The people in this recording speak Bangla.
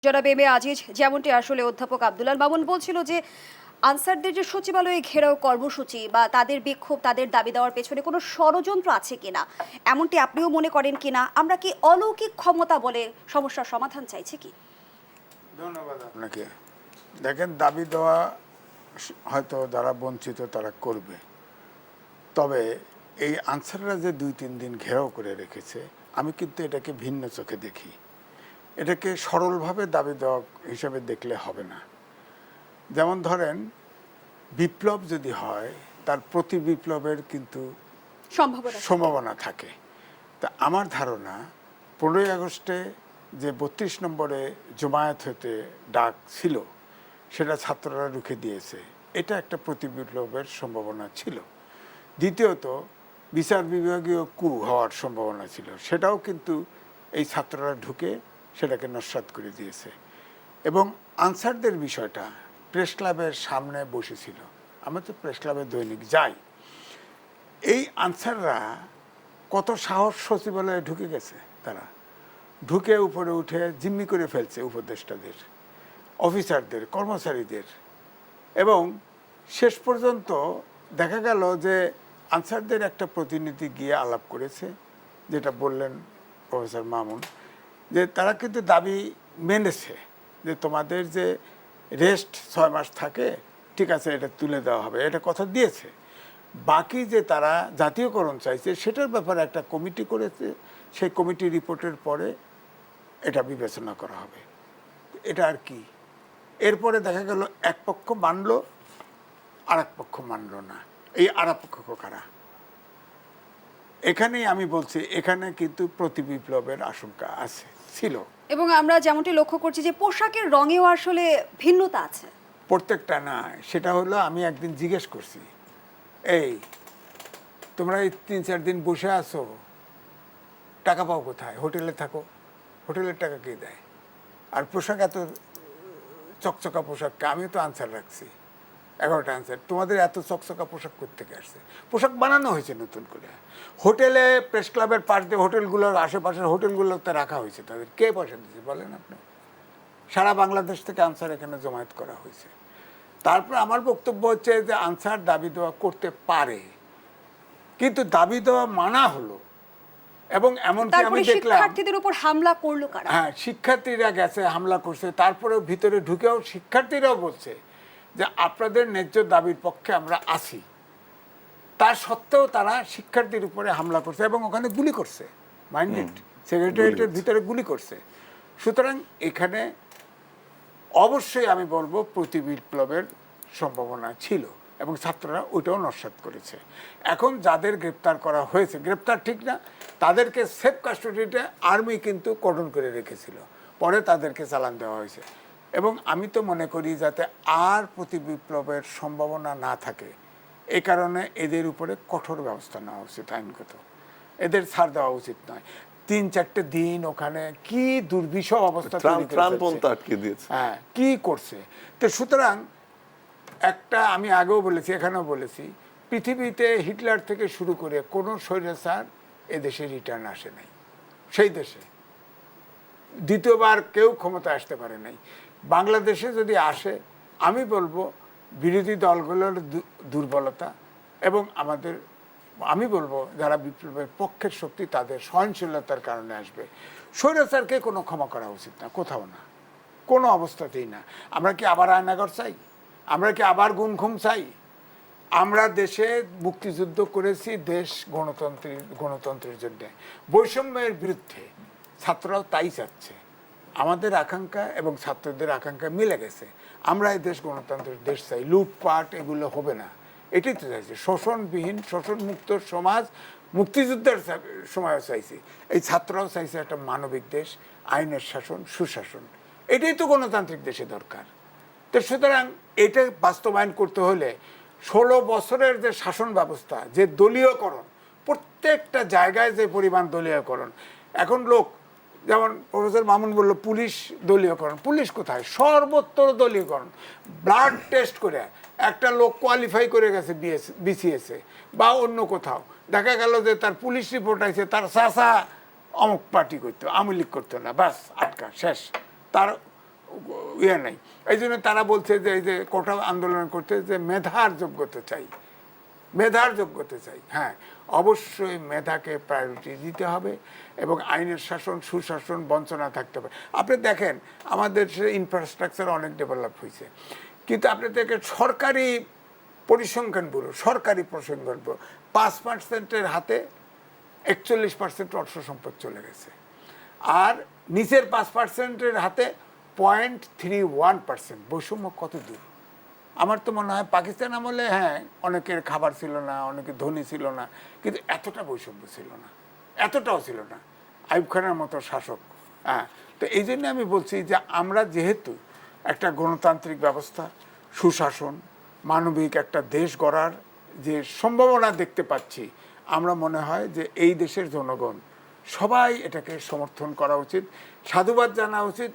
জনাব এম এ আজিজ, যেমনটি আসলে অধ্যাপক আব্দুল মামুন বলছিল যে আনসারদের যে সচিবালয়ে ঘেরাও কর্মসূচি বা তাদের বিক্ষোভ, তাদের দাবি দেওয়ার পেছনে কোনো ষড়যন্ত্র আছে কিনা, এমনটি আপনিও মনে করেন কিনা? আমরা কি অলৌকিক ক্ষমতা বলে সমস্যার সমাধান চাইছি কি? ধন্যবাদ আপনাকে। দেখেন, দাবি দেওয়া হয়তো যারা বঞ্চিত তারা করবে, তবে এই আনসাররা যে ২-৩ দিন ঘেরাও করে রেখেছে, আমি কিন্তু এটাকে ভিন্ন চোখে দেখি। এটাকে সরলভাবে দাবি দেওয়া হিসাবে দেখলে হবে না। যেমন ধরেন, বিপ্লব যদি হয় তার প্রতি বিপ্লবের কিন্তু সম্ভাবনা থাকে। তা আমার ধারণা ১৫ই আগস্টে যে ৩২ নম্বরে জমায়েত হতে ডাক ছিল, সেটা ছাত্ররা রুখে দিয়েছে। এটা একটা প্রতি বিপ্লবের সম্ভাবনা ছিল। দ্বিতীয়ত, বিচার বিভাগীয় কু হওয়ার সম্ভাবনা ছিল, সেটাও কিন্তু এই ছাত্ররা ঢুকে সেটাকে নস্যাৎ করে দিয়েছে। এবং আনসারদের বিষয়টা প্রেস ক্লাবের সামনে বসেছিল। আমরা তো প্রেস ক্লাবে দৈনিক যাই। এই আনসাররা কত সাহস সচিবালয়ে ঢুকে গেছে, তারা ঢুকে উপরে উঠে জিম্মি করে ফেলছে উপদেষ্টাদের, অফিসারদের, কর্মচারীদের। এবং শেষ পর্যন্ত দেখা গেল যে আনসারদের একটা প্রতিনিধি গিয়ে আলাপ করেছে, যেটা বললেন প্রফেসর মামুন, যে তারা কিন্তু দাবি মেনেছে যে তোমাদের যে রেস্ট ৬ মাস থাকে, ঠিক আছে, এটা তুলে দেওয়া হবে, এটা কথা দিয়েছে। বাকি যে তারা জাতীয়করণ চাইছে সেটার ব্যাপারে একটা কমিটি করেছে, সেই কমিটি রিপোর্টের পরে এটা বিবেচনা করা হবে। এটা আর কি। এরপরে দেখা গেল এক পক্ষ মানল, আর এক পক্ষ মানল না। এই আর এক পক্ষ কারা? এখানেই আমি বলছি, এখানে কিন্তু প্রতি বিপ্লবের আশঙ্কা আছে, ছিল। এবং আমরা যেমনটি লক্ষ্য করছি যে পোশাকের রঙেও আসলে ভিন্নতা আছে। প্রত্যেকটা না, সেটা হলো আমি একদিন জিজ্ঞেস করছি, এই তোমরা এই ৩-৪ দিন বসে আছো, টাকা পাও কোথায়? হোটেলে থাকো, হোটেলের টাকা কে দেয়? আর পোশাক এত চকচকা পোশাককে, আমিও তো আনসার রাখছি 11টা আনসার, তোমাদের এত চকচকা পোশাক কোত্থেকে আসছে? পোশাক বানানো হয়েছে নতুন করে, হোটেলে, প্রেস ক্লাবের পাশ দিয়ে হোটেলগুলোর আশেপাশের হোটেলগুলোতে রাখা হয়েছে। তাদের কে পয়সা দিচ্ছে বলেন আপনি? সারা বাংলাদেশ থেকে আনসার এখানে জমায়েত করা হয়েছে। তারপর আমার বক্তব্য হচ্ছে যে আনসার দাবি দেওয়া করতে পারে, কিন্তু দাবি দেওয়া মানা হলো। এবং এমনকি আমি দেখলাম শিক্ষার্থীদের উপর হামলা করলো কারা? হ্যাঁ, শিক্ষার্থীরা গেছে, হামলা করছে। তারপরেও ভিতরে ঢুকেও শিক্ষার্থীরাও বলছে যে আপনাদের ন্যায্য দাবির পক্ষে আমরা আছি। তার সত্ত্বেও তারা শিক্ষার্থীর উপরে হামলা করছে এবং ওখানে গুলি করছে, মাইন্ডেড, সেক্রেটারিয়েটের ভিতরে গুলি করছে। সুতরাং এখানে অবশ্যই আমি বলবো প্রতি বিপ্লবের সম্ভাবনা ছিল এবং ছাত্ররা ওইটাও নস্যাৎ করেছে। এখন যাদের গ্রেপ্তার করা হয়েছে, গ্রেপ্তার ঠিক না, তাদেরকে সেফ কাস্টোডিতে আর্মি কিন্তু কর্ডন করে রেখেছিল, পরে তাদেরকে চালান দেওয়া হয়েছে। এবং আমি তো মনে করি যাতে আর প্রতি বিপ্লবের সম্ভাবনা না থাকে, এই কারণে এদের উপরে কঠোর ব্যবস্থা নেওয়া উচিত, আইনগত। এদের ছাড় দেওয়া উচিত নয়। ৩-৪ দিন ওখানে কি দুর্বিষহ অবস্থা হ্যাঁ, কি করছে। তো সুতরাং একটা, আমি আগেও বলেছি, এখানেও বলেছি, পৃথিবীতে হিটলার থেকে শুরু করে কোনো স্বৈরাচার এদেশে রিটার্ন আসে নাই। সেই দেশে দ্বিতীয়বার কেউ ক্ষমতা আসতে পারে নাই। বাংলাদেশে যদি আসে, আমি বলবো বিরোধী দলগুলোর দুর্বলতা এবং আমি বলবো যারা বিপ্লবের পক্ষের শক্তি তাদের সহনশীলতার কারণে আসবে। স্বৈরাচারকে কোনো ক্ষমা করা উচিত না, কোথাও না, কোনো অবস্থাতেই না। আমরা কি আবার আয়নাঘর চাই? আমরা কি আবার গুম খুম চাই? আমরা দেশে মুক্তিযুদ্ধ করেছি দেশ গণতন্ত্রের জন্য, বৈষম্যের বিরুদ্ধে। ছাত্ররাও তাই চাচ্ছে। আমাদের আকাঙ্ক্ষা এবং ছাত্রদের আকাঙ্ক্ষা মিলে গেছে। আমরা এই দেশ গণতন্ত্রের দেশ চাই, লুটপাট এগুলো হবে না, এটাই তো চাইছি। শোষণবিহীন, শোষণমুক্ত সমাজ মুক্তিযুদ্ধের সময়ও চাইছি। এই ছাত্ররাও চাইছে একটা মানবিক দেশ, আইনের শাসন, সুশাসন। এটাই তো গণতান্ত্রিক দেশে দরকার। তো সুতরাং এটা বাস্তবায়ন করতে হলে 16 বছরের যে শাসন ব্যবস্থা, যে দলীয়করণ, প্রত্যেকটা জায়গায় যে পরিমাণ দলীয়করণ, এখন লোক, যেমন প্রফেসর মামুন বলল পুলিশ দলীয়করণ, পুলিশ কোথায়? সর্বত্র দলীয়করণ। ব্লাড টেস্ট করে একটা লোক কোয়ালিফাই করে গেছে বিসিএসে বা অন্য কোথাও, দেখা গেল যে তার পুলিশ রিপোর্ট আছে, তার চাচা অমুক পার্টি করতো, আওয়ামী লীগ করতো না, বাস আটকা, শেষ। তার ইয়ে নেই। এই জন্য তারা বলছে যে এই যে কোটা আন্দোলন করতে যে মেধার যোগ্যতা চাই, মেধার যোগ্যতা চাই। হ্যাঁ, অবশ্যই মেধাকে প্রায়োরিটি দিতে হবে এবং আইনের শাসন, সুশাসন, বঞ্চনা থাকতে হবে। আপনি দেখেন আমাদের ইনফ্রাস্ট্রাকচার অনেক ডেভেলপ হয়েছে, কিন্তু আপনি দেখেন সরকারি পরিসংখ্যান ব্যুরো, সরকারি পরিসংখ্যান ব্যুরো 5%-এর হাতে 41% অর্থ সম্পদ চলে গেছে, আর নিচের 5%-এর হাতে 0.31%। বৈষম্য কত দূর! আমার তো মনে হয় পাকিস্তান আমলে হ্যাঁ অনেকের খাবার ছিল না, অনেকে ধনী ছিল না, কিন্তু এতটা বৈষম্য ছিল না, এতটাও ছিল না আইয়ুব খানের মতো শাসক। হ্যাঁ, তো এই জন্য আমি বলছি যে আমরা যেহেতু একটা গণতান্ত্রিক ব্যবস্থা, সুশাসন, মানবিক একটা দেশ গড়ার যে সম্ভাবনা দেখতে পাচ্ছি, আমরা মনে হয় যে এই দেশের জনগণ সবাই এটাকে সমর্থন করা উচিত, সাধুবাদ জানা উচিত।